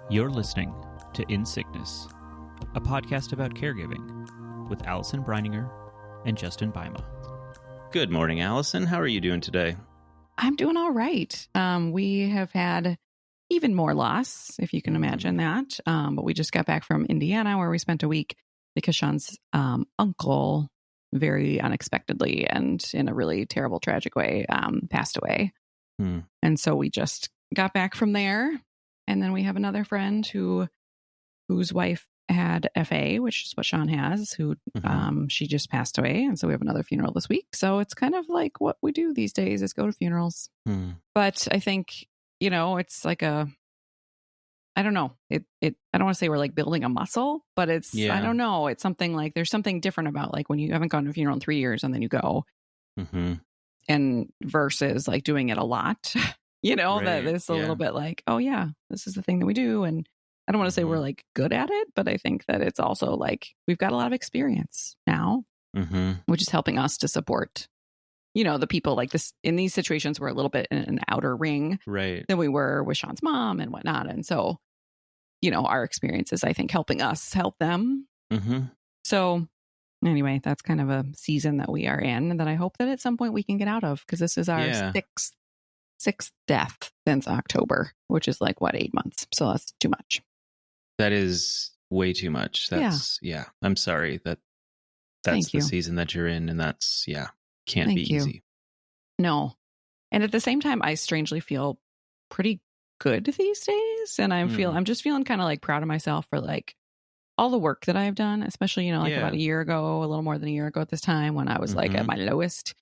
You're listening to In Sickness, a podcast about caregiving with Allison Breininger and Justin Bima. Good morning, Allison. How are you doing today? I'm doing all right. We have had even more loss, if you can imagine that. But we just got back from Indiana where we spent a week because Sean's uncle very unexpectedly and in a really terrible, tragic way passed away. And so we just got back from there. And then we have another friend whose wife had FA, which is what Sean has, who she just passed away. And so we have another funeral this week. So it's kind of like what we do these days is go to funerals. But I think, you know, it's like I don't know. I don't want to say we're like building a muscle, but I don't know. It's something like there's something different about like when you haven't gone to a funeral in 3 years and then you go and versus like doing it a lot. You know, that it's a little bit like, oh, yeah, this is the thing that we do. And I don't want to say we're like good at it, but I think that it's also like we've got a lot of experience now, which is helping us to support, you know, the people like this in these situations. We're a little bit in an outer ring than we were with Sean's mom and whatnot. And so, you know, our experience is, I think, helping us help them. So anyway, that's kind of a season that we are in and that I hope that at some point we can get out of, because this is our sixth death since October, which is like, what, 8 months. So that's too much. That is way too much. That's, I'm sorry that's the season that you're in. And that's, can't be easy. No. And at the same time, I strangely feel pretty good these days. And I'm just feeling kind of like proud of myself for like all the work that I've done, especially, you know, like about a year ago, a little more than a year ago at this time when I was like at my lowest.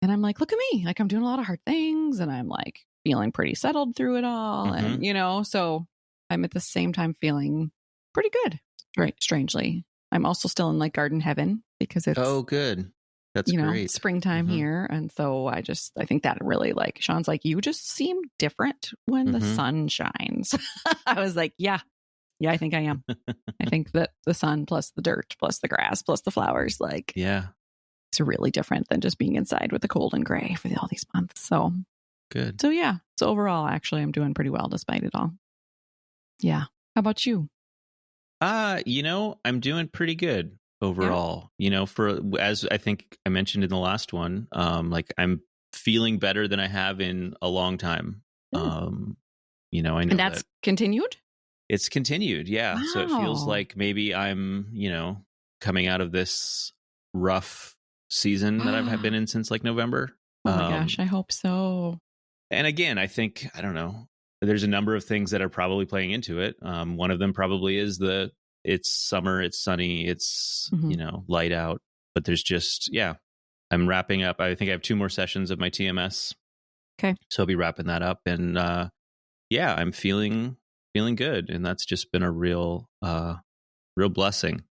And I'm like, look at me, like I'm doing a lot of hard things and I'm like feeling pretty settled through it all. And, you know, so I'm at the same time feeling pretty good, right? Strangely. I'm also still in like garden heaven because it's, good. That's great. Springtime here. And so I think that really like, Sean's like, you just seem different when the sun shines. I was like, yeah, I think I am. I think that the sun plus the dirt plus the grass plus the flowers, like, it's really different than just being inside with the cold and gray for all these months. So good. So so overall, actually, I'm doing pretty well despite it all. Yeah. How about you? You know, I'm doing pretty good overall. You know, as I think I mentioned in the last one, like I'm feeling better than I have in a long time. You know, I know, and that's continued. It's continued, Wow. So it feels like maybe I'm, you know, coming out of this rough season that I've been in since like November. Oh my gosh, I hope so. And again, I think, I don't know, there's a number of things that are probably playing into it. One of them probably is it's summer, it's sunny, it's, you know, light out, but there's just, I'm wrapping up. I think I have 2 more sessions of my TMS. Okay. So I'll be wrapping that up. And I'm feeling good. And that's just been a real blessing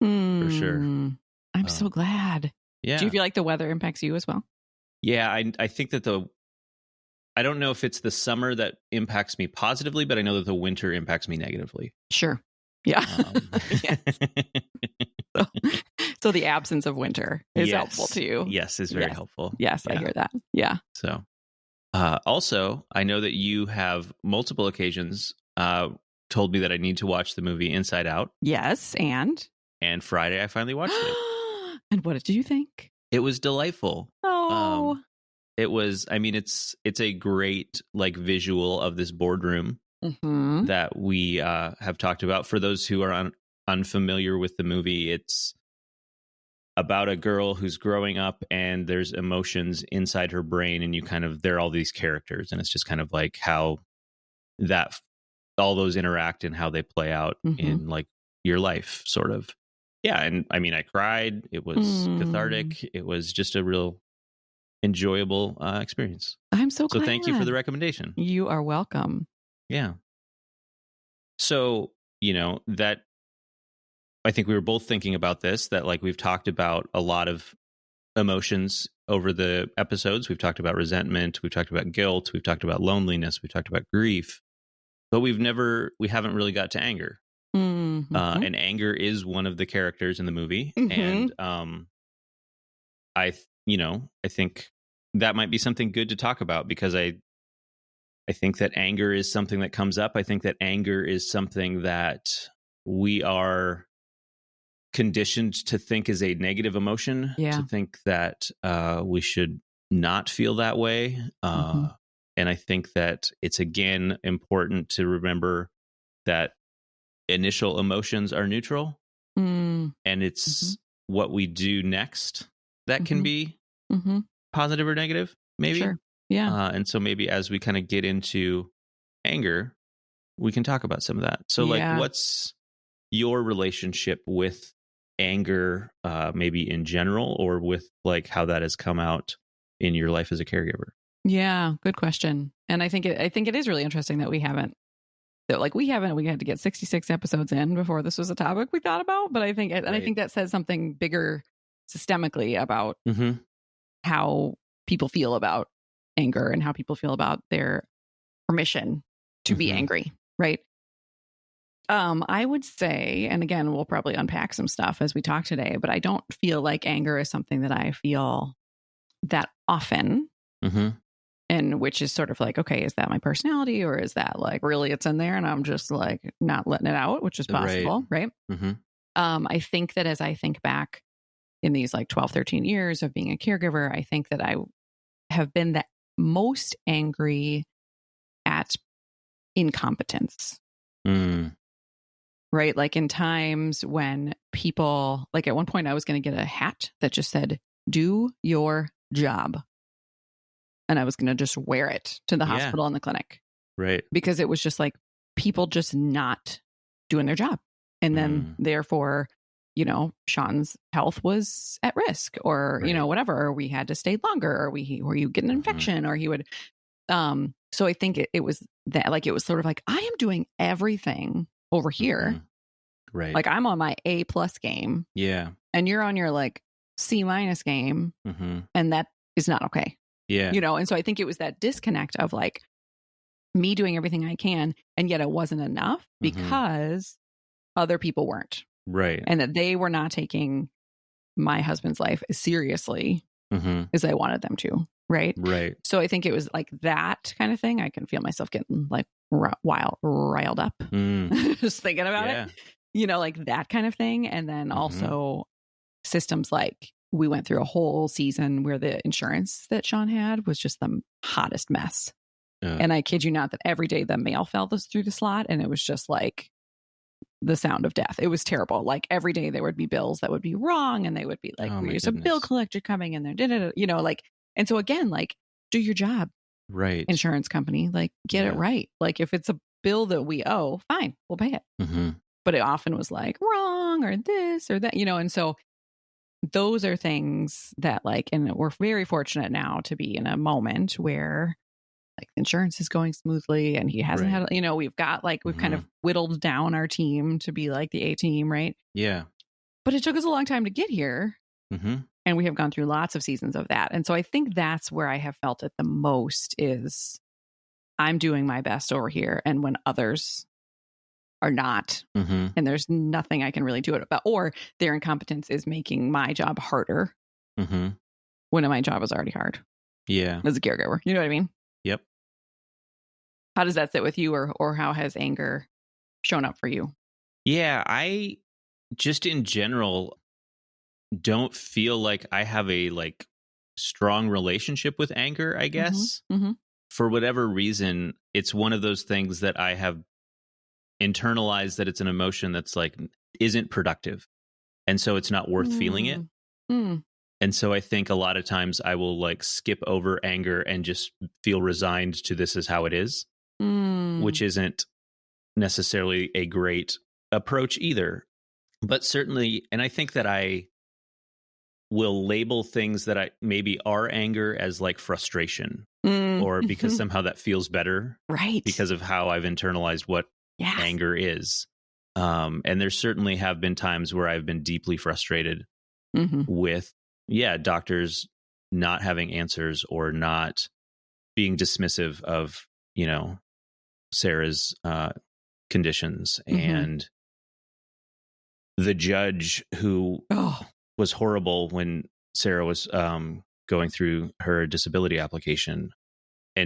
for sure. I'm so glad. Yeah. Do you feel like the weather impacts you as well? Yeah, I think that I don't know if it's the summer that impacts me positively, but I know that the winter impacts me negatively. Sure. Yeah. So the absence of winter is helpful to you. Yes, is very helpful. Yes, I hear that. Yeah. So also, I know that you have multiple occasions told me that I need to watch the movie Inside Out. Yes, and Friday I finally watched it. And what did you think? It was delightful. Oh. It was, I mean, it's a great like visual of this boardroom that we have talked about. For those who are unfamiliar with the movie, it's about a girl who's growing up and there's emotions inside her brain, and there are all these characters, and it's just kind of like how all those interact and how they play out in like your life, sort of. Yeah, and I mean, I cried. It was cathartic. It was just a real enjoyable experience. I'm so glad. So thank you for the recommendation. You are welcome. Yeah. So, you know, that I think we were both thinking about this, that like we've talked about a lot of emotions over the episodes. We've talked about resentment. We've talked about guilt. We've talked about loneliness. We've talked about grief. But we haven't really got to anger. And anger is one of the characters in the movie. And I think that might be something good to talk about, because I think that anger is something that comes up. I think that anger is something that we are conditioned to think is a negative emotion, Yeah. to think that we should not feel that way. And I think that it's, again, important to remember that initial emotions are neutral, and it's what we do next that can be positive or negative, maybe. Sure. Yeah. And so maybe as we kind of get into anger, we can talk about some of that. So like, what's your relationship with anger, maybe in general, or with like how that has come out in your life as a caregiver? Yeah, good question. And I think it is really interesting that we had to get 66 episodes in before this was a topic we thought about. But I think that says something bigger systemically about how people feel about anger and how people feel about their permission to be angry. Right. I would say, and again, we'll probably unpack some stuff as we talk today, but I don't feel like anger is something that I feel that often. And which is sort of like, okay, is that my personality, or is that like really it's in there and I'm just like not letting it out, which is possible, right? I think that as I think back in these like 12, 13 years of being a caregiver, I think that I have been the most angry at incompetence. Right? Like in times when people, like at one point I was going to get a hat that just said, "Do your job." And I was going to just wear it to the hospital and the clinic. Right. Because it was just like people just not doing their job. And then therefore, Sean's health was at risk, or, whatever, or we had to stay longer, or you get an infection, or he would. So I think it was that, like, it was sort of like, I am doing everything over here. Right. Like I'm on my A+ game. Yeah. And you're on your like C- game. And that is not okay. Yeah. And so I think it was that disconnect of like me doing everything I can, and yet it wasn't enough because other people weren't. Right. And that they were not taking my husband's life as seriously as I wanted them to. Right. Right. So I think it was like that kind of thing. I can feel myself getting like riled up just thinking about it, like that kind of thing. And then also systems like, we went through a whole season where the insurance that Sean had was just the hottest mess. And I kid you not that every day the mail fell through the slot, and it was just like the sound of death. It was terrible. Like every day there would be bills that would be wrong, and they would be like, "There's a bill collector coming in there." Like, and so again, like, do your job, right? Insurance company, like, get it right. Like, if it's a bill that we owe, fine, we'll pay it. But it often was like wrong or this or that, and so. Those are things that like, and we're very fortunate now to be in a moment where like insurance is going smoothly, and he hasn't had, we've got like, we've kind of whittled down our team to be like the A team. Right. Yeah. But it took us a long time to get here. And we have gone through lots of seasons of that. And so I think that's where I have felt it the most is I'm doing my best over here. And when others are not, and there's nothing I can really do it about, or their incompetence is making my job harder when my job is already hard. Yeah. As a caregiver. You know what I mean? Yep. How does that sit with you, or how has anger shown up for you? Yeah, I just in general don't feel like I have a like strong relationship with anger, I guess. For whatever reason, it's one of those things that I have internalized, that it's an emotion that's like isn't productive, and so it's not worth feeling it. And so I think a lot of times I will like skip over anger and just feel resigned to this is how it is, which isn't necessarily a great approach either. But certainly, and I think that I will label things that I maybe are anger as like frustration, or because somehow that feels better, right? Because of how I've internalized what anger is. And there certainly have been times where I've been deeply frustrated with, doctors not having answers, or not being dismissive of, Sarah's conditions. And the judge who was horrible when Sarah was going through her disability application,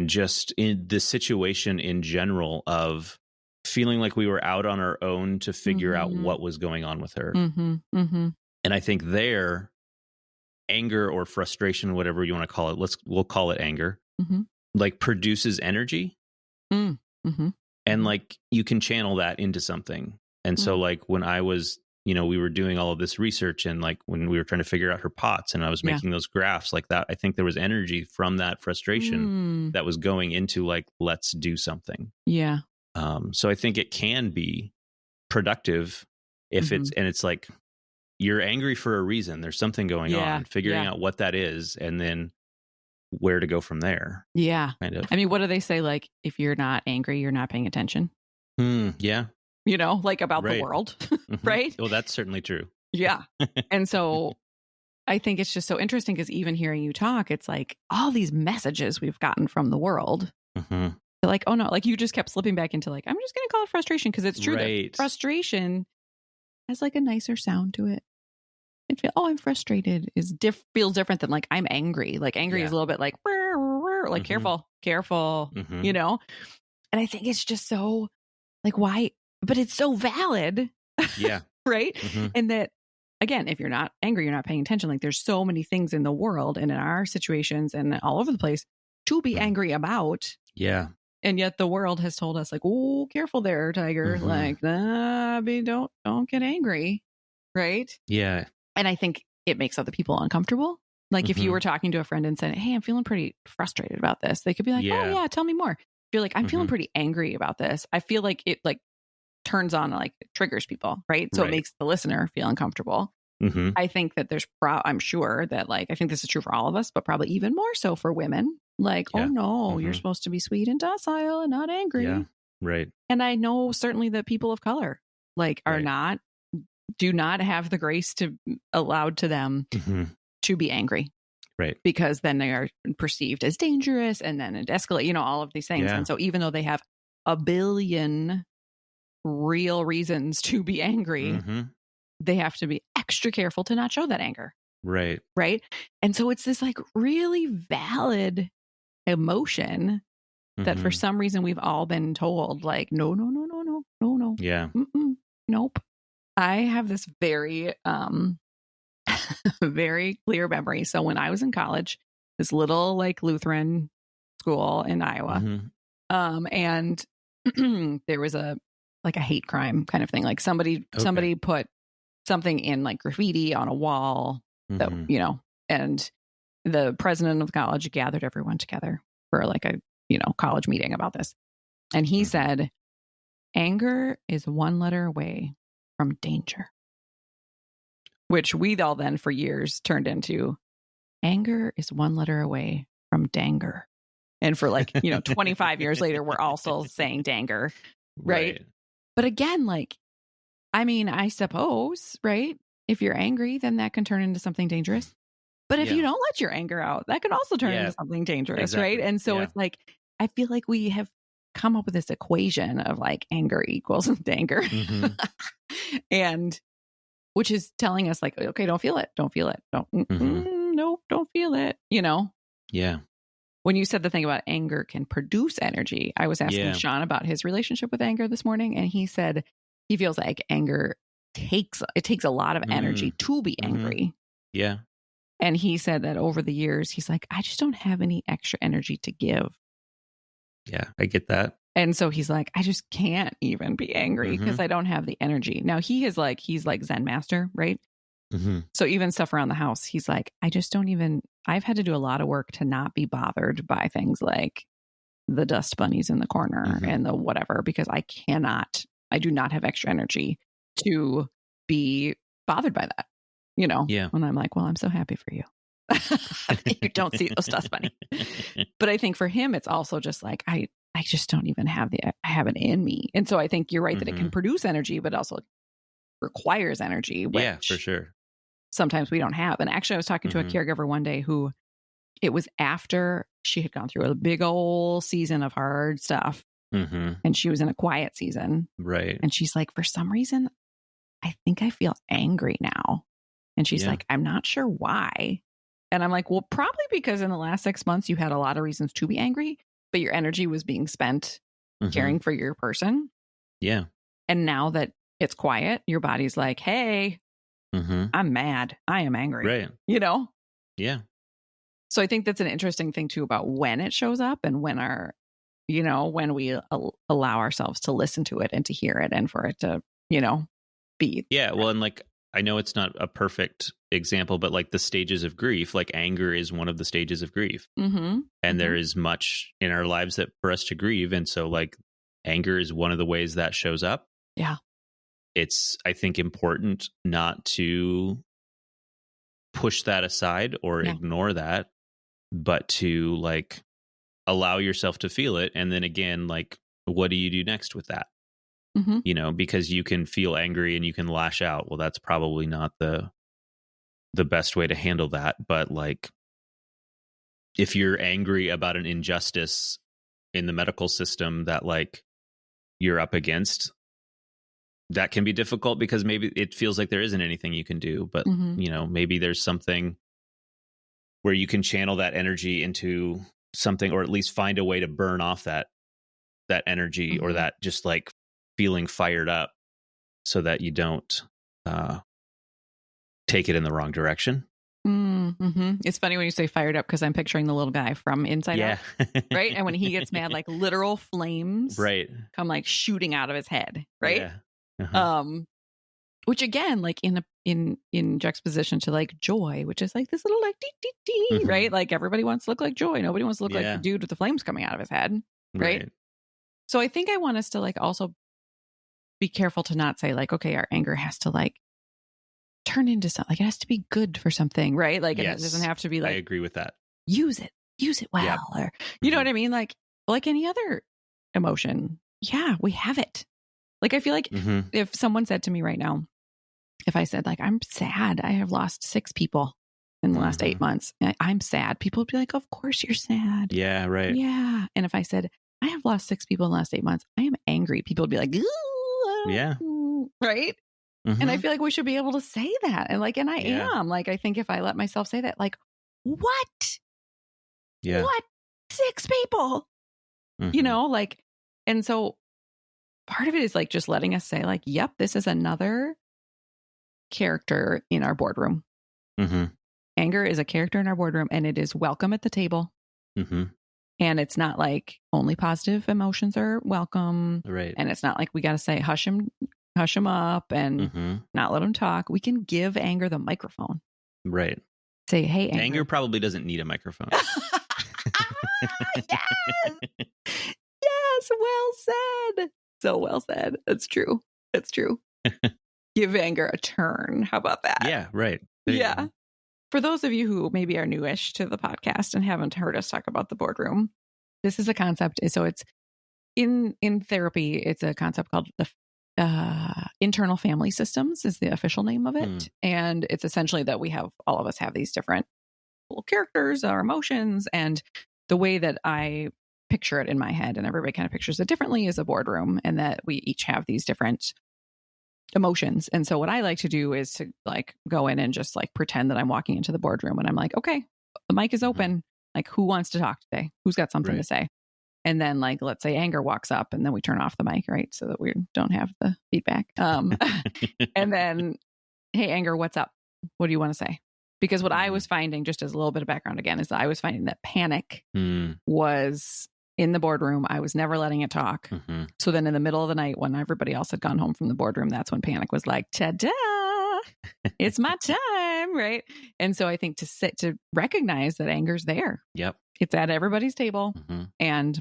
just in the situation in general of feeling like we were out on our own to figure out what was going on with her. And I think there, anger or frustration, whatever you want to call it, we'll call it anger, like produces energy. And like you can channel that into something. And so like when I was, we were doing all of this research, and like when we were trying to figure out her POTS and I was making those graphs like that, I think there was energy from that frustration that was going into like, let's do something. Yeah. So I think it can be productive if it's like, you're angry for a reason. There's something going on, figuring out what that is, and then where to go from there. Yeah. Kind of. I mean, what do they say? Like, if you're not angry, you're not paying attention. Yeah. Like about the world, right? Well, that's certainly true. Yeah. And so I think it's just so interesting because even hearing you talk, it's like all these messages we've gotten from the world. Like, oh no, like you just kept slipping back into like, I'm just going to call it frustration because it's true that frustration has like a nicer sound to it. I'm frustrated feels different than like I'm angry. Like angry is a little bit like, like careful, And I think it's just so like, why? But it's so valid. Yeah. Right. And that, again, if you're not angry, you're not paying attention. Like there's so many things in the world and in our situations and all over the place to be angry about. Yeah. And yet the world has told us like, oh, careful there, tiger. Like, don't get angry. Right. Yeah. And I think it makes other people uncomfortable. Like if you were talking to a friend and said, hey, I'm feeling pretty frustrated about this. They could be like, oh yeah, tell me more. If you're like, I'm feeling pretty angry about this. I feel like it like turns on, like it triggers people. Right. So it makes the listener feel uncomfortable. I think that I'm sure that like, I think this is true for all of us, but probably even more so for women. Like, oh no, you're supposed to be sweet and docile and not angry. Yeah. Right. And I know certainly that people of color like do not have the grace to allowed to them to be angry. Right. Because then they are perceived as dangerous and then it escalates, all of these things. Yeah. And so even though they have a billion real reasons to be angry, they have to be extra careful to not show that anger. Right. Right. And so it's this like really valid emotion that for some reason we've all been told like, no. Yeah. Nope. I have this very, very clear memory. So when I was in college, this little like Lutheran school in Iowa, and there was a hate crime kind of thing. Like somebody put something in like graffiti on a wall that, and the president of the college gathered everyone together for like a, college meeting about this. And he said, anger is one letter away from danger, which we all then for years turned into anger is one letter away from danger. And for like, 25 years later, we're also saying danger. Right. But again, like, I mean, I suppose, right. If you're angry, then that can turn into something dangerous. But if you don't let your anger out, that can also turn into something dangerous. Right. And so it's like, I feel like we have come up with this equation of like anger equals danger. And which is telling us like, okay, don't feel it. Don't feel it. Don't feel it. Yeah. When you said the thing about anger can produce energy, I was asking Sean about his relationship with anger this morning. And he said he feels like anger takes a lot of energy to be angry. Yeah. And he said that over the years, he's like, I just don't have any extra energy to give. Yeah, I get that. And so he's like, I just can't even be angry because I don't have the energy. Now he's like Zen master, right? So even stuff around the house, he's like, I've had to do a lot of work to not be bothered by things like the dust bunnies in the corner and the whatever, because I do not have extra energy to be bothered by that, Yeah. And I'm like, well, I'm so happy for you. You don't see those dust bunnies. But I think for him, it's also just like, I just don't even have it in me. And so I think you're right that it can produce energy, but also requires energy. Which for sure. Sometimes we don't have. And actually, I was talking to a caregiver one day who it was after she had gone through a big old season of hard stuff. And she was in a quiet season. Right. And she's like, for some reason, I think I feel angry now. And she's like, I'm not sure why. And I'm like, well, probably because in the last 6 months, you had a lot of reasons to be angry. but your energy was being spent caring for your person. Yeah. And now that it's quiet, your body's like, hey, I'm mad. I am angry. Right. You know? Yeah. So I think that's an interesting thing too about when it shows up and when when we allow ourselves to listen to it and to hear it and for it to, be. Yeah. Well, and like, I know it's not a perfect example, but like the stages of grief, like anger is one of the stages of grief. And there is much in our lives that for us to grieve. And so like anger is one of the ways that shows up. Yeah. It's, I think, important not to push that aside or ignore that, but to like allow yourself to feel it. And then again, like, what do you do next with that? Because you can feel angry and you can lash out. Well, that's probably not the best way to handle that. But like, if you're angry about an injustice in the medical system that like you're up against, that can be difficult because maybe it feels like there isn't anything you can do, but maybe there's something where you can channel that energy into something, or at least find a way to burn off that energy or that just like feeling fired up so that you don't take it in the wrong direction. It's funny when you say fired up because I'm picturing the little guy from Inside Out, right? And when he gets mad, like literal flames come like shooting out of his head, right? Yeah. Which again, like in juxtaposition to like joy, which is like this little like dee, right? Like everybody wants to look like Joy. Nobody wants to look like the dude with the flames coming out of his head, right? So I think I want us to like also be careful to not say like, okay, our anger has to like turn into something. Like it has to be good for something, right? Like it doesn't have to be like. I agree with that. Use it well, or you know what I mean? Like any other emotion. Yeah, we have it. Like I feel like if someone said to me right now, if I said like I'm sad, I have lost 6 people in the last 8 months. I'm sad. People would be like, of course you're sad. Yeah, right. Yeah. And if I said I have lost 6 people in the last 8 months, I am angry, people would be like, yeah, right. And I feel like we should be able to say that. And like, and I am like, I think if I let myself say that, like, what? Yeah. What? 6 people, like, and so part of it is like just letting us say like, yep, this is another character in our boardroom. Anger is a character in our boardroom and it is welcome at the table. And it's not like only positive emotions are welcome. Right. And it's not like we got to say, hush him up and not let him talk. We can give anger the microphone. Right. Say, hey, anger probably doesn't need a microphone. Yes. Well said. So well said. That's true. Give anger a turn. How about that? Yeah. Right. Yeah. For those of you who maybe are newish to the podcast and haven't heard us talk about the boardroom, this is a concept. So it's in therapy, it's a concept called the internal family systems is the official name of it. And it's essentially that all of us have these different little characters, our emotions, and the way that I picture it in my head, and everybody kind of pictures it differently, is a boardroom, and that we each have these different emotions. And so what I like to do is to like go in and just like pretend that I'm walking into the boardroom and I'm like, okay, the mic is open. Like, who wants to talk today? Who's got something to say? And then like, let's say anger walks up and then we turn off the mic, right? So that we don't have the feedback. And then, hey, anger, what's up? What do you want to say? Because what I was finding, just as a little bit of background again, is that I was finding that panic was in the boardroom. I was never letting it talk. So then in the middle of the night when everybody else had gone home from the boardroom, that's when panic was like, ta-da, it's my time, right? And so I think to recognize that anger's there. Yep. It's at everybody's table. And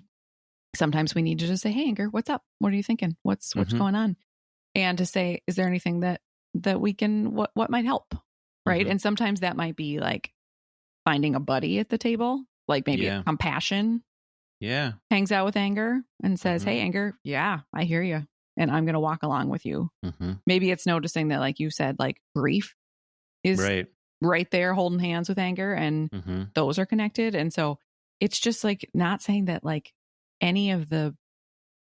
sometimes we need to just say, hey, anger, what's up? What are you thinking? What's going on? And to say, is there anything that we can, what might help? Right. And sometimes that might be like finding a buddy at the table, like maybe compassion. Yeah. Hangs out with anger and says, hey, anger, yeah, I hear you. And I'm going to walk along with you. Maybe it's noticing that, like you said, like grief is right there holding hands with anger, and those are connected. And so it's just like not saying that like any of the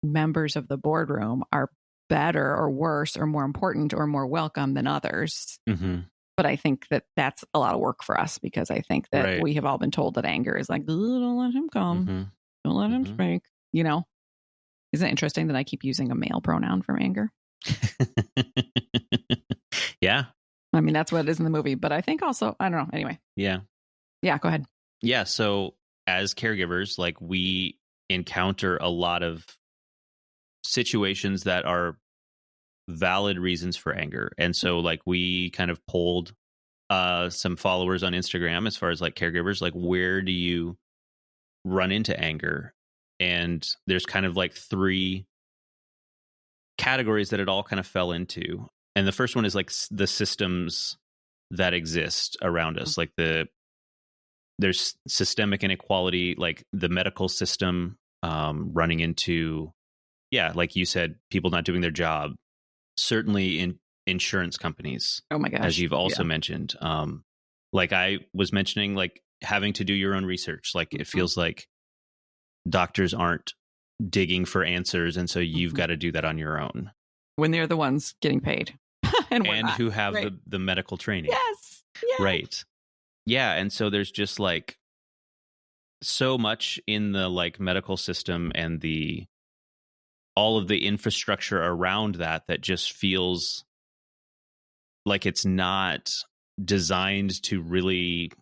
members of the boardroom are better or worse or more important or more welcome than others. But I think that that's a lot of work for us, because I think that we have all been told that anger is like, don't let him come. Don't let him speak. You know, isn't it interesting that I keep using a male pronoun for anger? Yeah. I mean, that's what it is in the movie, but I think also, I don't know. Anyway. Yeah. Yeah, go ahead. Yeah. So as caregivers, like we encounter a lot of situations that are valid reasons for anger. And so like we kind of polled some followers on Instagram as far as like caregivers, like where do you run into anger? And there's kind of like 3 categories that it all kind of fell into. And the first one is like the systems that exist around us, like there's systemic inequality, like the medical system, running into, like you said, people not doing their job, certainly in insurance companies. Oh my gosh. As you've also mentioned, like I was mentioning, like having to do your own research, like it feels like doctors aren't digging for answers, and so you've got to do that on your own when they're the ones getting paid and who have the medical training. Yes. Right. Yeah. And so there's just like so much in the like medical system and all of the infrastructure around that just feels like it's not designed to really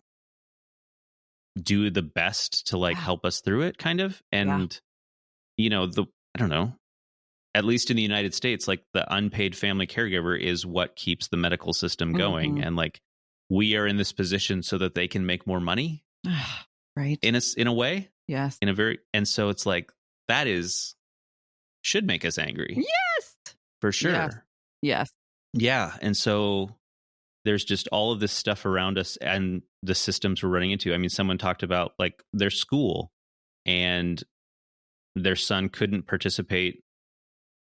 do the best to like help us through it, kind of. And you know, I don't know, at least in the United States, like the unpaid family caregiver is what keeps the medical system going. And like we are in this position so that they can make more money. Right. In a way. Yes. And so it's like that should make us angry. Yes. For sure. Yes. Yeah. And so there's just all of this stuff around us and the systems we're running into. I mean, someone talked about like their school and their son couldn't participate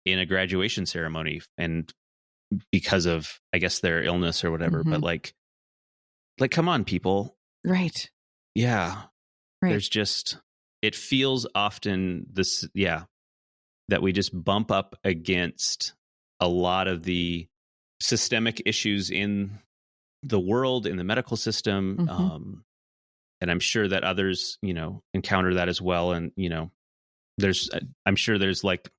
in a graduation ceremony and because of, I guess, their illness or whatever. But like, come on, people. Right. Yeah. Right. There's just, it feels often that we just bump up against a lot of the systemic issues in the world, in the medical system. And I'm sure that others, you know, encounter that as well. And, you know, I'm sure there's like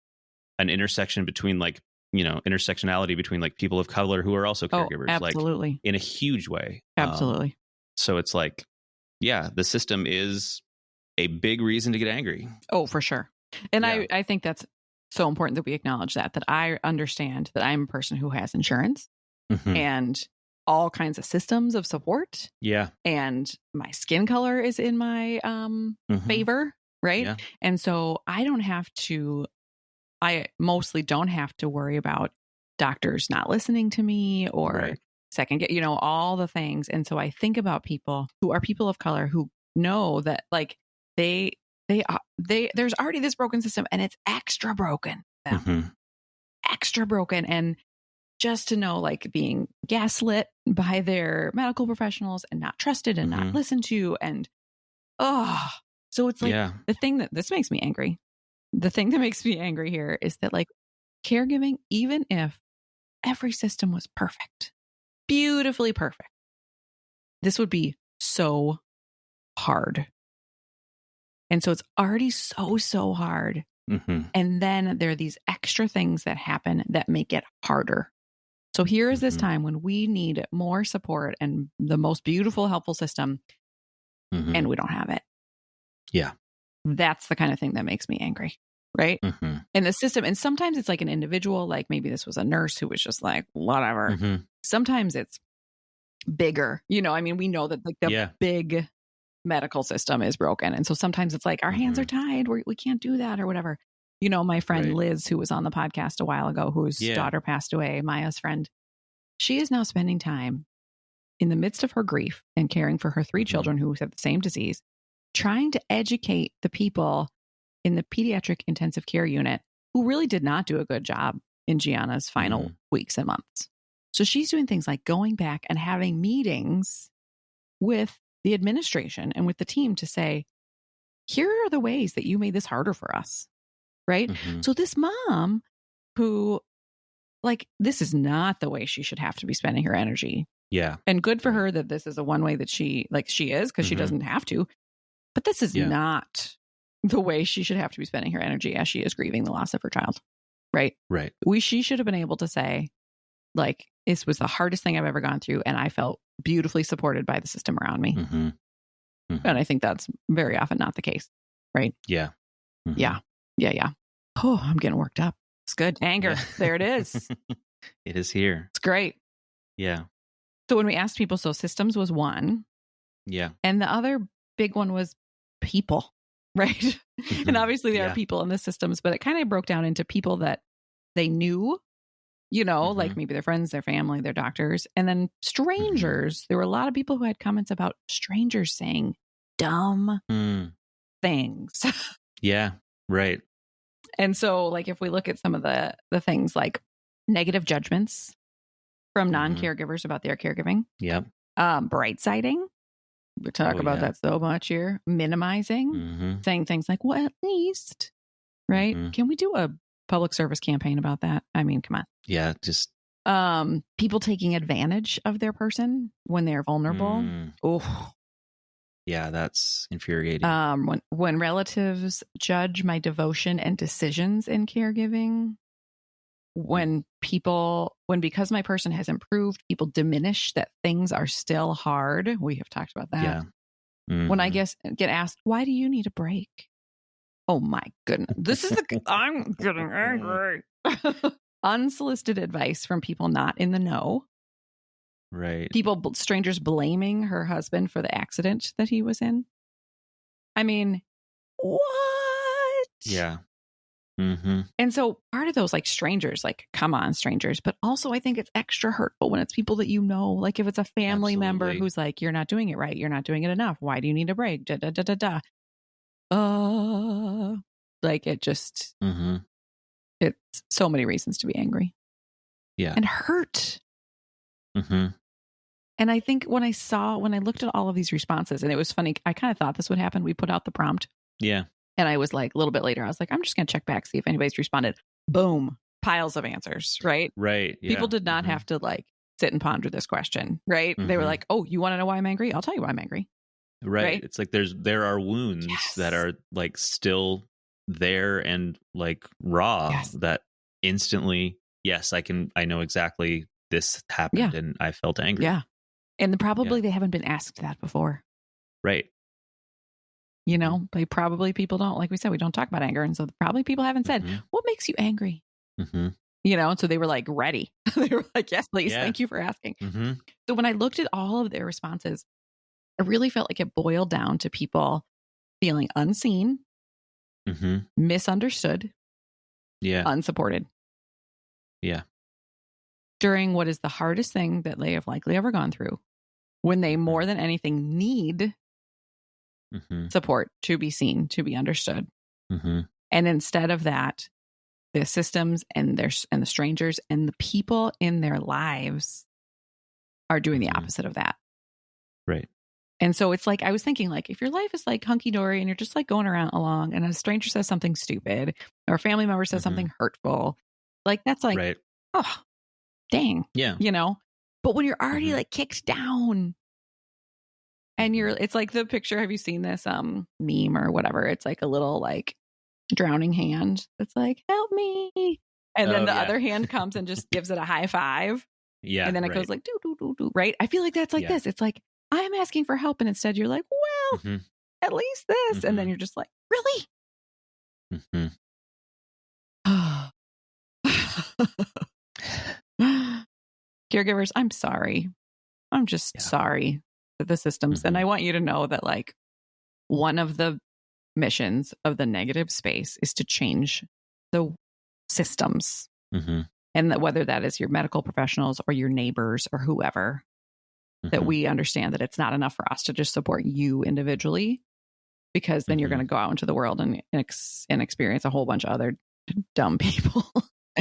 an intersection between like, you know, intersectionality between like people of color who are also caregivers, absolutely. Like in a huge way. Absolutely. So it's like, yeah, the system is a big reason to get angry. Oh, for sure. And I think that's so important that we acknowledge that I understand that I'm a person who has insurance and all kinds of systems of support. Yeah. And my skin color is in my favor. Right. Yeah. And so I mostly don't have to worry about doctors not listening to me or you know, all the things. And so I think about people who are people of color who know that like there's already this broken system and it's extra broken, extra broken. And just to know, like being gaslit by their medical professionals and not trusted and not listened to. And, so it's like the thing that this makes me angry. The thing that makes me angry here is that like caregiving, even if every system was perfect, beautifully perfect, this would be so hard. And so it's already so hard. And then there are these extra things that happen that make it harder. So here is this time when we need more support and the most beautiful, helpful system, and we don't have it. Yeah. That's the kind of thing that makes me angry. Right. And the system, and sometimes it's like an individual, like maybe this was a nurse who was just like, whatever. Sometimes it's bigger. You know, I mean, we know that like the big medical system is broken. And so sometimes it's like our hands are tied. We can't do that or whatever. You know, my friend Liz, who was on the podcast a while ago, whose daughter passed away, Maya's friend, she is now spending time in the midst of her grief and caring for her 3 children who have the same disease, trying to educate the people in the pediatric intensive care unit who really did not do a good job in Gianna's final weeks and months. So she's doing things like going back and having meetings with the administration and with the team to say, here are the ways that you made this harder for us. Right. So this mom who, like, this is not the way she should have to be spending her energy. Yeah. And good for her that this is a one way that she is, because she doesn't have to. But this is not the way she should have to be spending her energy as she is grieving the loss of her child. Right. Right. She should have been able to say, like, this was the hardest thing I've ever gone through, and I felt beautifully supported by the system around me. Mm-hmm. Mm-hmm. And I think that's very often not the case. Right. Yeah. Mm-hmm. Yeah. Oh, I'm getting worked up. It's good. Anger. Yeah. There it is. It is here. It's great. Yeah. So when we asked people, so systems was one. Yeah. And the other big one was people, right? Mm-hmm. And obviously there are people in the systems, but it kind of broke down into people that they knew, like maybe their friends, their family, their doctors, and then strangers. There were a lot of people who had comments about strangers saying dumb things. Yeah. Right. And so, like, if we look at some of the things like negative judgments from non-caregivers about their caregiving. Yep. Bright siding. We talk about that so much here. Minimizing, saying things like, well, at least, right? Can we do a public service campaign about that? I mean, come on. Yeah, just people taking advantage of their person when they're vulnerable. Oh, yeah, that's infuriating. When relatives judge my devotion and decisions in caregiving. When because my person has improved, people diminish that things are still hard. We have talked about that. Yeah. When I get asked, why do you need a break? Oh my goodness. I'm getting angry. Unsolicited advice from people not in the know. Right. Strangers blaming her husband for the accident that he was in. I mean, what? Yeah. Mm-hmm. And so part of those, like, strangers, like, come on, strangers. But also I think it's extra hurtful when it's people that you know, like if it's a family member who's like, you're not doing it right. You're not doing it enough. Why do you need a break? Da, da, da, da, da. Like it just, it's so many reasons to be angry. Yeah. And hurt. And I think when I looked at all of these responses, and it was funny, I kind of thought this would happen. We put out the prompt. Yeah. And I was like, a little bit later, I was like, I'm just going to check back, see if anybody's responded. Boom. Piles of answers, right? Right. Yeah. People did not have to like sit and ponder this question, right? They were like, oh, you want to know why I'm angry? I'll tell you why I'm angry. Right. It's like there are wounds that are like still there and like raw that instantly, yes, I know exactly this happened and I felt angry. Yeah. And they haven't been asked that before. Right. People don't, like we said, we don't talk about anger. And so probably people haven't said, what makes you angry? And so they were like ready. They were like, yes, please. Yeah. Thank you for asking. So when I looked at all of their responses, I really felt like it boiled down to people feeling unseen, misunderstood, unsupported. Yeah. During what is the hardest thing that they have likely ever gone through, when they more than anything need support to be seen, to be understood. And instead of that, the systems and the strangers and the people in their lives are doing the opposite of that. Right. And so it's like, I was thinking, like, if your life is like hunky dory and you're just like going around along and a stranger says something stupid or a family member says something hurtful, like that's like, oh, dang. Yeah. But when you're already like kicked down and it's like the picture, have you seen this meme or whatever? It's like a little like drowning hand. It's like, help me. And then the other hand comes and just gives it a high five. Yeah. And then it goes like, do, do, do, do. Right. I feel like that's like this. It's like, I'm asking for help. And instead you're like, well, at least this. And then you're just like, really? Caregivers, I'm sorry. I'm just sorry that the systems. And I want you to know that like one of the missions of the negative space is to change the systems. And that whether that is your medical professionals or your neighbors or whoever, that we understand that it's not enough for us to just support you individually, because then you're going to go out into the world and experience a whole bunch of other dumb people.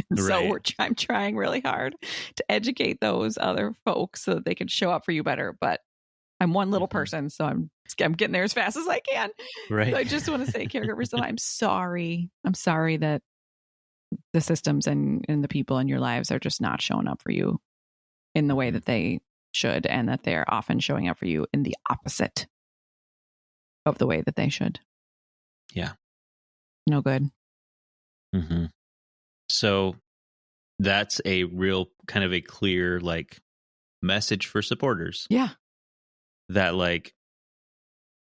And so I'm trying really hard to educate those other folks so that they can show up for you better. But I'm one little person, so I'm getting there as fast as I can. Right. So I just want to say, caregivers, that I'm sorry. I'm sorry that the systems and the people in your lives are just not showing up for you in the way that they should, and that they're often showing up for you in the opposite of the way that they should. Yeah. no good. Mm-hmm. So that's a real kind of a clear like message for supporters. Yeah. That like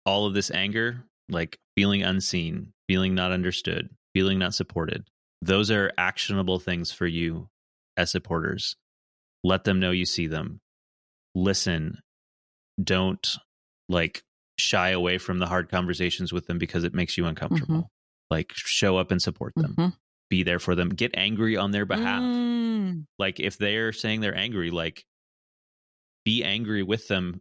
all of this anger, like feeling unseen, feeling not understood, feeling not supported, those are actionable things for you as supporters. Let them know you see them. Listen. Don't like shy away from the hard conversations with them because it makes you uncomfortable. Mm-hmm. Like show up and support them. Mm-hmm. Be there for them. Get angry on their behalf. Like if they're saying they're angry, like be angry with them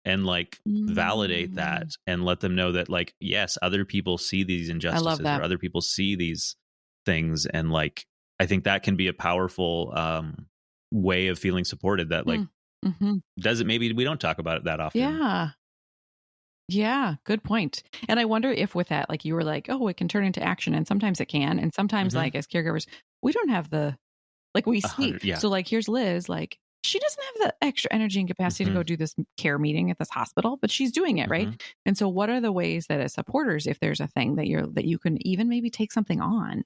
and like validate that and let them know that like, yes, other people see these injustices or other people see these things. And like, I think that can be a powerful way of feeling supported that like doesn't, maybe we don't talk about it that often. Yeah. Yeah, good point. And I wonder if with that, like you were like, oh, it can turn into action. And sometimes it can. And sometimes like as caregivers, we don't have the, like we see. So like, here's Liz, like she doesn't have the extra energy and capacity to go do this care meeting at this hospital, but she's doing it. Right. And so what are the ways that as supporters, if there's a thing that you can even maybe take something on?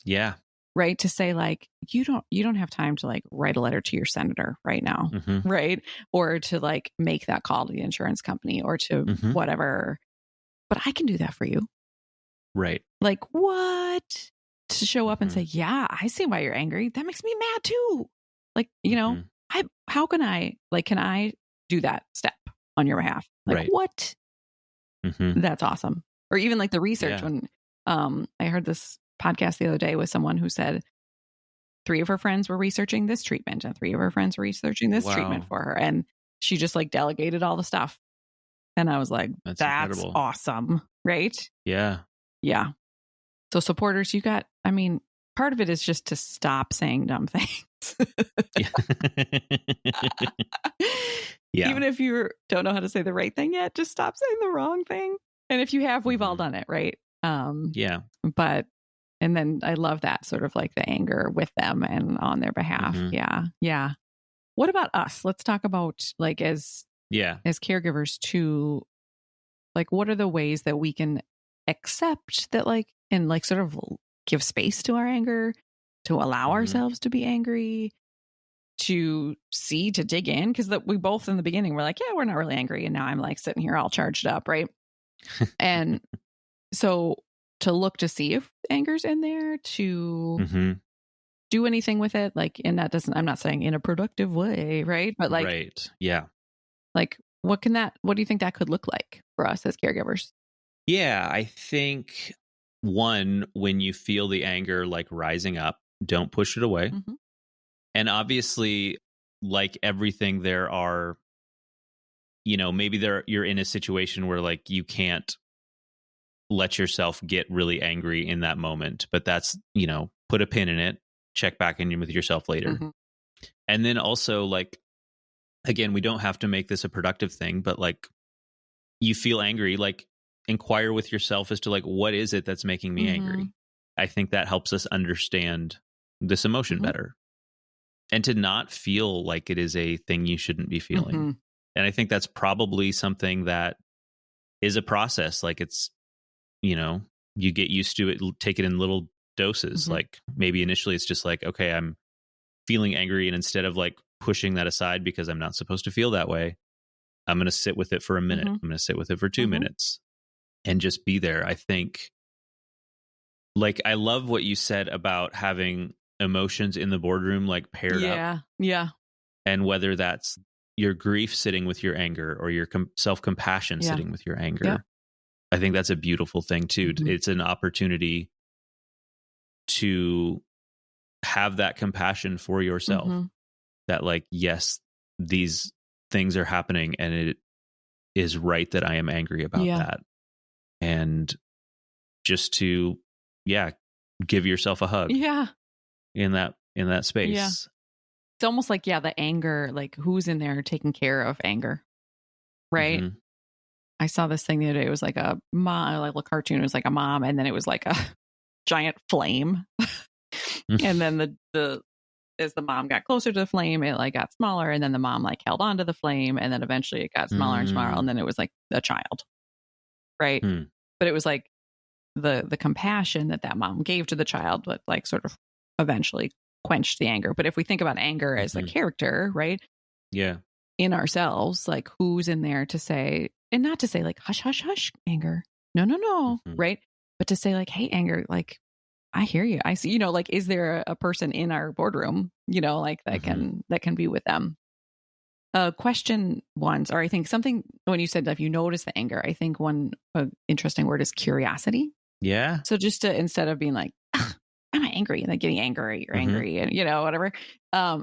Yeah. Right. To say like, you don't have time to like write a letter to your senator right now. Right. Or to like make that call to the insurance company or to whatever, but I can do that for you. Right. Like what? To show up and say, yeah, I see why you're angry. That makes me mad too. Like, you know, how can I do that step on your behalf? Like what? That's awesome. Or even like the research when I heard this podcast the other day with someone who said 3 of her friends were researching this treatment and 3 of her friends were researching this treatment for her. And she just like delegated all the stuff. And I was like, that's awesome. Right? Yeah. Yeah. So supporters, part of it is just to stop saying dumb things. Yeah. Even if you don't know how to say the right thing yet, just stop saying the wrong thing. And if you have, we've all done it, right? Yeah. But, and then I love that sort of like the anger with them and on their behalf. Yeah. Yeah. What about us? Let's talk about like as caregivers too, like what are the ways that we can accept that like, and like sort of give space to our anger, to allow ourselves to be angry, to dig in. Cause we both in the beginning were like, yeah, we're not really angry. And now I'm like sitting here all charged up. Right. And so to look to see if anger's in there, to do anything with it. Like, and that doesn't, I'm not saying in a productive way. Right. But like, like what do you think that could look like for us as caregivers? Yeah. I think one, when you feel the anger like rising up, don't push it away. And obviously, like everything, there are, maybe you're in a situation where like you can't let yourself get really angry in that moment, but that's, put a pin in it, check back in with yourself later. And then also like, again, we don't have to make this a productive thing, but like you feel angry, like inquire with yourself as to like, what is it that's making me angry? I think that helps us understand this emotion better. And to not feel like it is a thing you shouldn't be feeling. And I think that's probably something that is a process. Like it's, you get used to it, take it in little doses. Like maybe initially it's just like, okay, I'm feeling angry. And instead of like pushing that aside because I'm not supposed to feel that way, I'm going to sit with it for a minute. I'm going to sit with it for 2 minutes and just be there. I think like, I love what you said about having emotions in the boardroom, like paired up. Yeah. And whether that's your grief sitting with your anger or your self-compassion sitting with your anger. I think that's a beautiful thing too. It's an opportunity to have that compassion for yourself that like, yes, these things are happening and it is right that I am angry about that. And just to, give yourself a hug. In that space. Yeah. It's almost like, the anger, like who's in there taking care of anger. Right. I saw this thing the other day. It was like a mom, like a cartoon. It was like a mom, and then it was like a giant flame. And then as the mom got closer to the flame, it like got smaller, and then the mom like held onto the flame, and then eventually it got smaller and smaller, and then it was like a child. Right. But it was like the compassion that mom gave to the child, but like sort of eventually quenched the anger. But if we think about anger as a character, right? Yeah. In ourselves, like who's in there to say, and not to say like, hush, hush, hush, anger. No. Right. But to say like, hey, anger, like, I hear you. I see, like, is there a person in our boardroom, like that can be with them? Question ones, or I think something when you said if you notice the anger, I think one interesting word is curiosity. Yeah. So just to, instead of being like, am I angry? And like getting angry or angry and, whatever,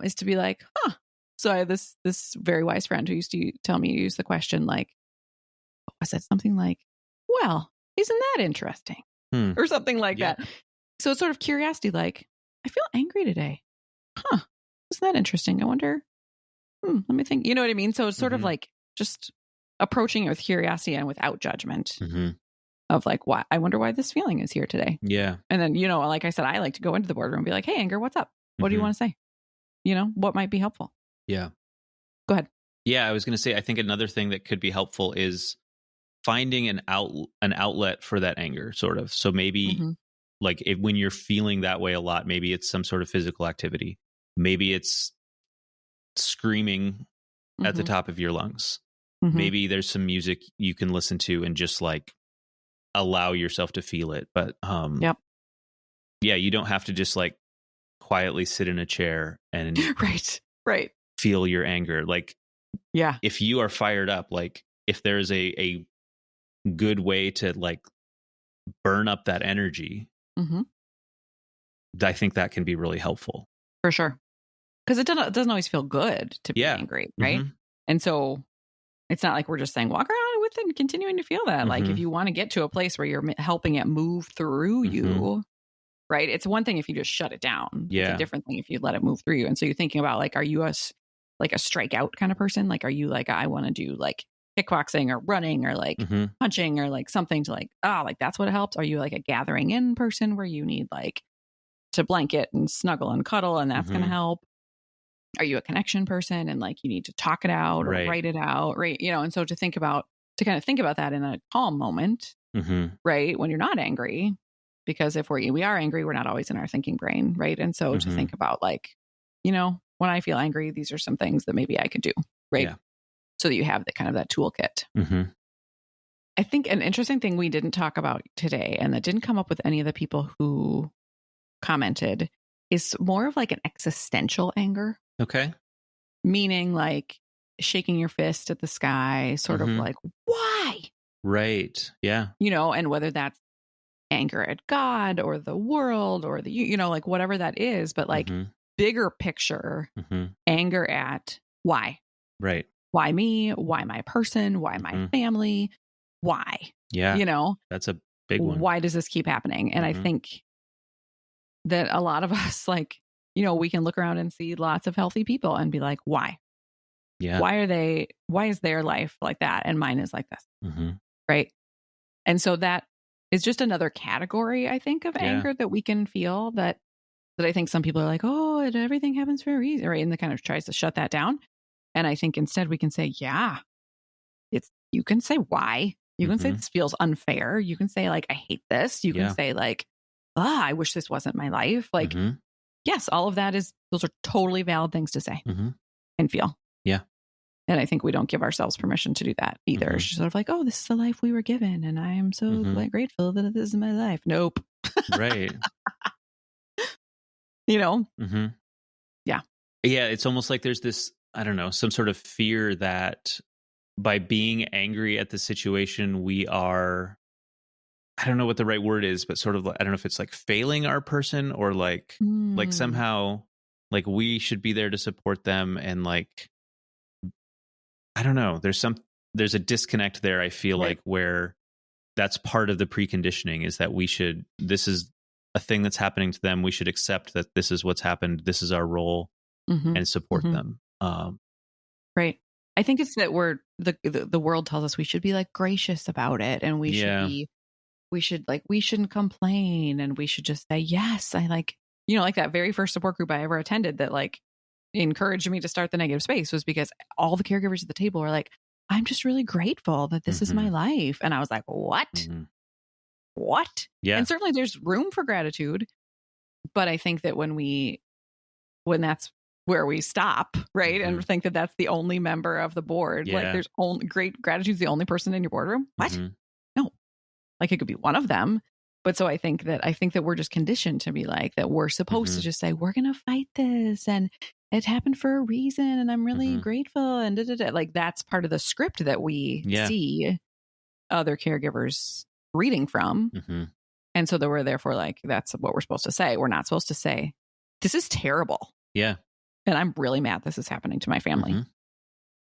is to be like, huh. So I have this very wise friend who used to tell me to use the question like, what was it? Something like, well, isn't that interesting? Or something like that. So it's sort of curiosity, like, I feel angry today. Huh. Isn't that interesting? I wonder. Let me think. You know what I mean? So it's sort of like just approaching it with curiosity and without judgment of like, why? I wonder why this feeling is here today. Yeah. And then, like I said, I like to go into the boardroom and be like, hey, anger, what's up? What do you want to say? What might be helpful? Yeah. Go ahead. Yeah. I was going to say, I think another thing that could be helpful is finding an outlet for that anger, sort of. So maybe like when you're feeling that way a lot, maybe it's some sort of physical activity. Maybe it's screaming at the top of your lungs. Maybe there's some music you can listen to and just like allow yourself to feel it. But yeah, you don't have to just like quietly sit in a chair and right feel your anger. Like, yeah, if you are fired up, like if there's a good way to like burn up that energy, I think that can be really helpful. For sure. Because it doesn't always feel good to be angry, right? And so it's not like we're just saying walk around with it and continuing to feel that. Like if you want to get to a place where you're helping it move through you, right? It's one thing if you just shut it down. Yeah. It's a different thing if you let it move through you. And so you're thinking about like, are you a strikeout kind of person? Like, are you like, I want to do like kickboxing or running or like punching or like something to like, like that's what helps? Are you like a gathering in person where you need like to blanket and snuggle and cuddle and that's going to help? Are you a connection person and like you need to talk it out or write it out, right? And so to kind of think about that in a calm moment, right? When you're not angry, because if we are angry, we're not always in our thinking brain, right? And so to think about like, when I feel angry, these are some things that maybe I could do, right? Yeah. So that you have the kind of that toolkit. I think an interesting thing we didn't talk about today and that didn't come up with any of the people who commented is more of like an existential anger. Okay. Meaning like shaking your fist at the sky, sort of like, why? Right. Yeah. And whether that's anger at God or the world or the, like whatever that is, but like bigger picture anger at why? Right. Why me? Why my person? Why my family? Why? Yeah. That's a big one. Why does this keep happening? And I think that a lot of us like, we can look around and see lots of healthy people and be like, why? Yeah. Why is their life like that and mine is like this? Right. And so that is just another category, I think, of anger that we can feel that I think some people are like, oh, everything happens for a reason, right? And that kind of tries to shut that down. And I think instead we can say, you can say why. You can say this feels unfair. You can say like, I hate this. You can say like, I wish this wasn't my life. Like, yes, all of those are totally valid things to say and feel. Yeah. And I think we don't give ourselves permission to do that either. It's just sort of like, oh, this is the life we were given. And I am so grateful that this is my life. Nope. Right. Yeah. Yeah. It's almost like there's this, I don't know, some sort of fear that by being angry at the situation, we are, I don't know what the right word is, but sort of, I don't know if it's like failing our person or like somehow like we should be there to support them. And like, I don't know, there's a disconnect there. I feel like where that's part of the preconditioning is that this is a thing that's happening to them. We should accept that this is what's happened. This is our role and support them. Right. I think it's that the world tells us we should be like gracious about it. And we shouldn't complain and we should just say, yes, I like, like that very first support group I ever attended that like encouraged me to start the negative space was because all the caregivers at the table were like, I'm just really grateful that this is my life. And I was like, what? what? Yeah. And certainly there's room for gratitude. But I think that when that's where we stop, right? Mm-hmm. And think that that's the only member of the board, Yeah. like there's only great gratitude's the only person in your boardroom. What? Mm-hmm. No, like it could be one of them. But so I think that we're just conditioned to be like that. We're supposed to just say, we're going to fight this. And it happened for a reason. And I'm really grateful. And like, that's part of the script that we see other caregivers reading from. And so that we're therefore like, that's what we're supposed to say. We're not supposed to say, this is terrible. Yeah. And I'm really mad this is happening to my family.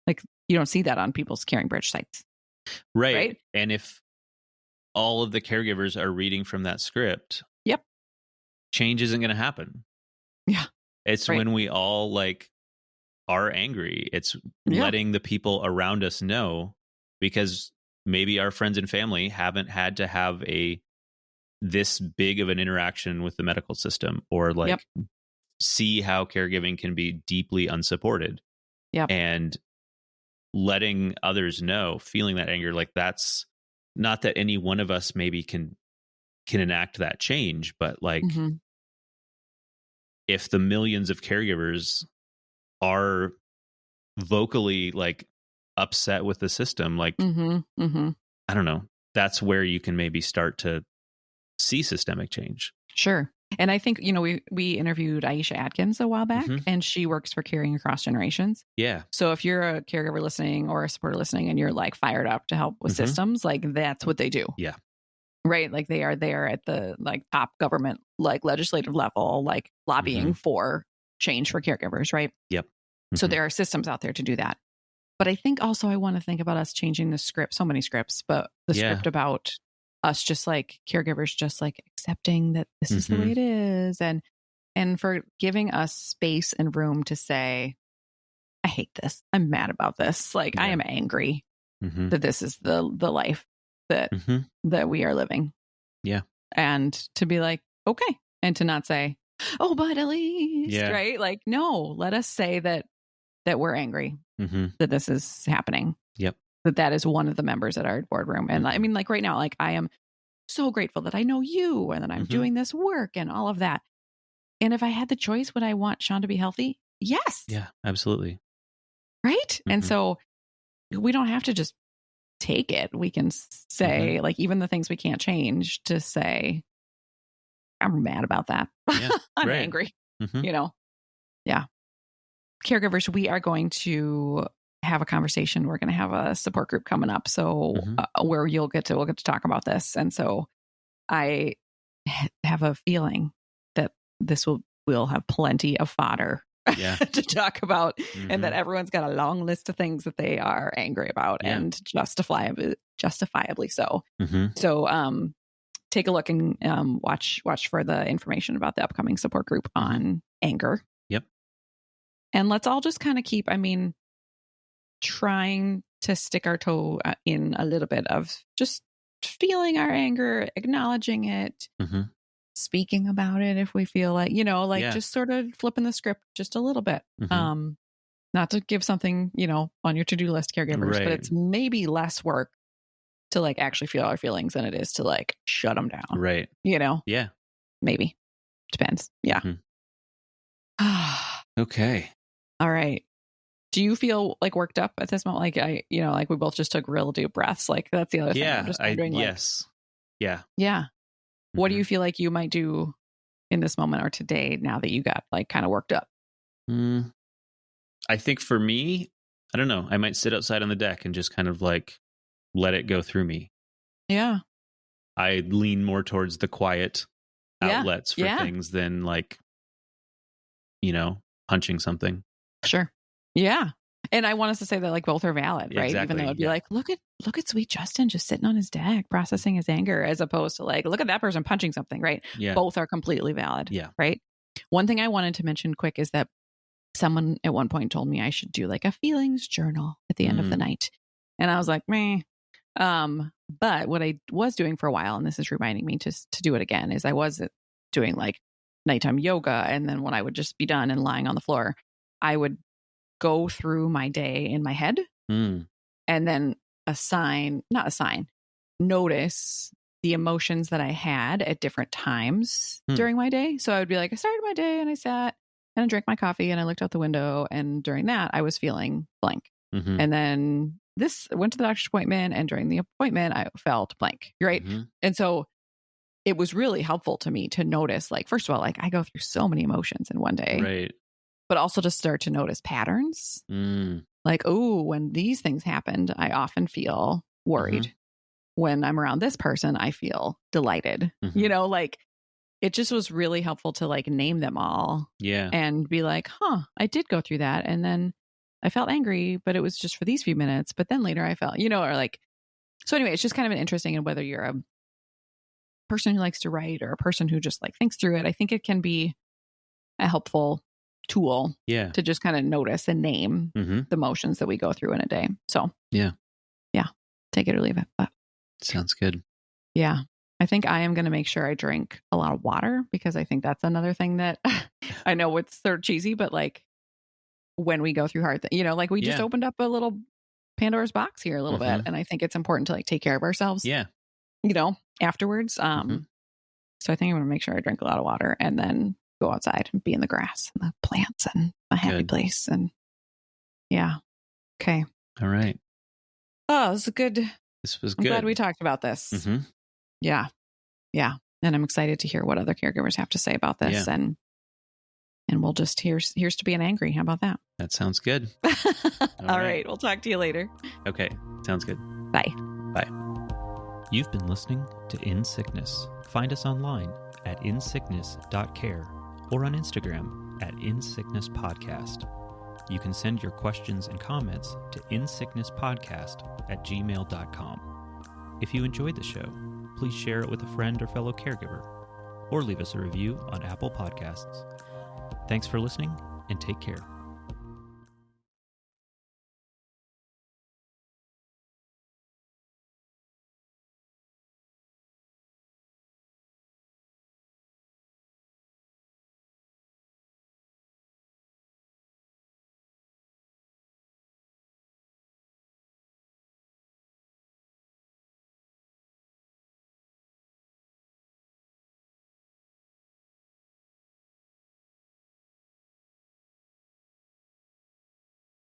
Like, you don't see that on people's Caring Bridge sites. Right. And if all of the caregivers are reading from that script, change isn't going to happen. Yeah. It's when we all like are angry. It's letting the people around us know, because maybe our friends and family haven't had to have this big of an interaction with the medical system, or like see how caregiving can be deeply unsupported. And letting others know, feeling that anger, like that's not that any one of us maybe can enact that change, but like if the millions of caregivers are vocally like upset with the system, like I don't know, that's where you can maybe start to see systemic change. Sure. And I think, we interviewed Aisha Atkins a while back, and she works for Caring Across Generations. Yeah. So if you're a caregiver listening or a supporter listening and you're like fired up to help with systems, like that's what they do. Yeah. Right. Like they are there at the like top government, like legislative level, like lobbying for change for caregivers. Right. Yep. So there are systems out there to do that. But I think also I want to think about us changing the script, so many scripts, but the script about us just like caregivers, just like accepting that this is the way it is. And for giving us space and room to say, I hate this. I'm mad about this. Like I am angry that this is the life that we are living. Yeah. And to be like, okay. And to not say, oh, but at least, right? Like, no, let us say that we're angry, that this is happening. Yep. That is one of the members at our boardroom. And I mean, like right now, like I am so grateful that I know you and that I'm doing this work and all of that. And if I had the choice, would I want Sean to be healthy? Yes. Yeah, absolutely. Right. And so we don't have to just take it. We can say like, even the things we can't change, to say, I'm mad about that. Yeah, I'm angry, Yeah. Caregivers, we are going to have a conversation. We're going to have a support group coming up. So where we'll get to talk about this. And so I have a feeling that we'll have plenty of fodder to talk about, and that everyone's got a long list of things that they are angry about, and justifiably so. So take a look and watch for the information about the upcoming support group on anger. Yep. And let's all just kind of keep, trying to stick our toe in a little bit of just feeling our anger, acknowledging it, speaking about it if we feel like, just sort of flipping the script just a little bit. Not to give something, on your to-do list, caregivers, but it's maybe less work to like actually feel our feelings than it is to like shut them down. Right. Yeah. Maybe. Depends. Yeah. Okay. All right. Do you feel like worked up at this moment? Like like we both just took real deep breaths. Like that's the other thing. I'm just wondering, yes. Yeah. Yeah. What do you feel like you might do in this moment or today now that you got like kind of worked up? I think for me, I don't know. I might sit outside on the deck and just kind of like let it go through me. Yeah. I lean more towards the quiet outlets for things than like, punching something. Sure. Yeah. And I want us to say that like both are valid, right? Exactly. Even though it'd be like, look at sweet Justin just sitting on his deck processing his anger, as opposed to like, look at that person punching something, right? Yeah. Both are completely valid. Yeah. Right. One thing I wanted to mention quick is that someone at one point told me I should do like a feelings journal at the end of the night. And I was like, meh. But what I was doing for a while, and this is reminding me to do it again, is I was doing like nighttime yoga. And then when I would just be done and lying on the floor, I would go through my day in my head and then notice the emotions that I had at different times during my day. So I would be like, I started my day and I sat and I drank my coffee and I looked out the window. And during that, I was feeling blank. Mm-hmm. And then went to the doctor's appointment. And during the appointment, I felt blank. Right. Mm-hmm. And so it was really helpful to me to notice, like, first of all, like I go through so many emotions in one day. Right. But also to start to notice patterns. Like, oh, when these things happened, I often feel worried. Mm-hmm. When I'm around this person, I feel delighted. Mm-hmm. You know, like it just was really helpful to like name them all. Yeah. And be like, I did go through that. And then I felt angry, but it was just for these few minutes. But then later I felt, or like, so anyway, it's just kind of an interesting, and whether you're a person who likes to write or a person who just like thinks through it, I think it can be a helpful tool to just kind of notice and name the emotions that we go through in a day. So yeah, take it or leave it. But sounds good. Yeah. I think I am going to make sure I drink a lot of water, because I think that's another thing that I know it's sort of cheesy, but like when we go through hard things, like we just opened up a little Pandora's box here a little bit. And I think it's important to like take care of ourselves, afterwards. So I think I'm going to make sure I drink a lot of water and then go outside and be in the grass and the plants and a happy place. And okay. All right. Oh, this is good. This was I'm good. glad we talked about this. Yeah. And I'm excited to hear what other caregivers have to say about this. And we'll just, here's to being angry. How about that? That sounds good. All right. We'll talk to you later. Okay. Sounds good. Bye. Bye. You've been listening to In Sickness. Find us online at insickness.care or on Instagram at insicknesspodcast. You can send your questions and comments to insicknesspodcast@gmail.com. If you enjoyed the show, please share it with a friend or fellow caregiver, or leave us a review on Apple Podcasts. Thanks for listening, and take care.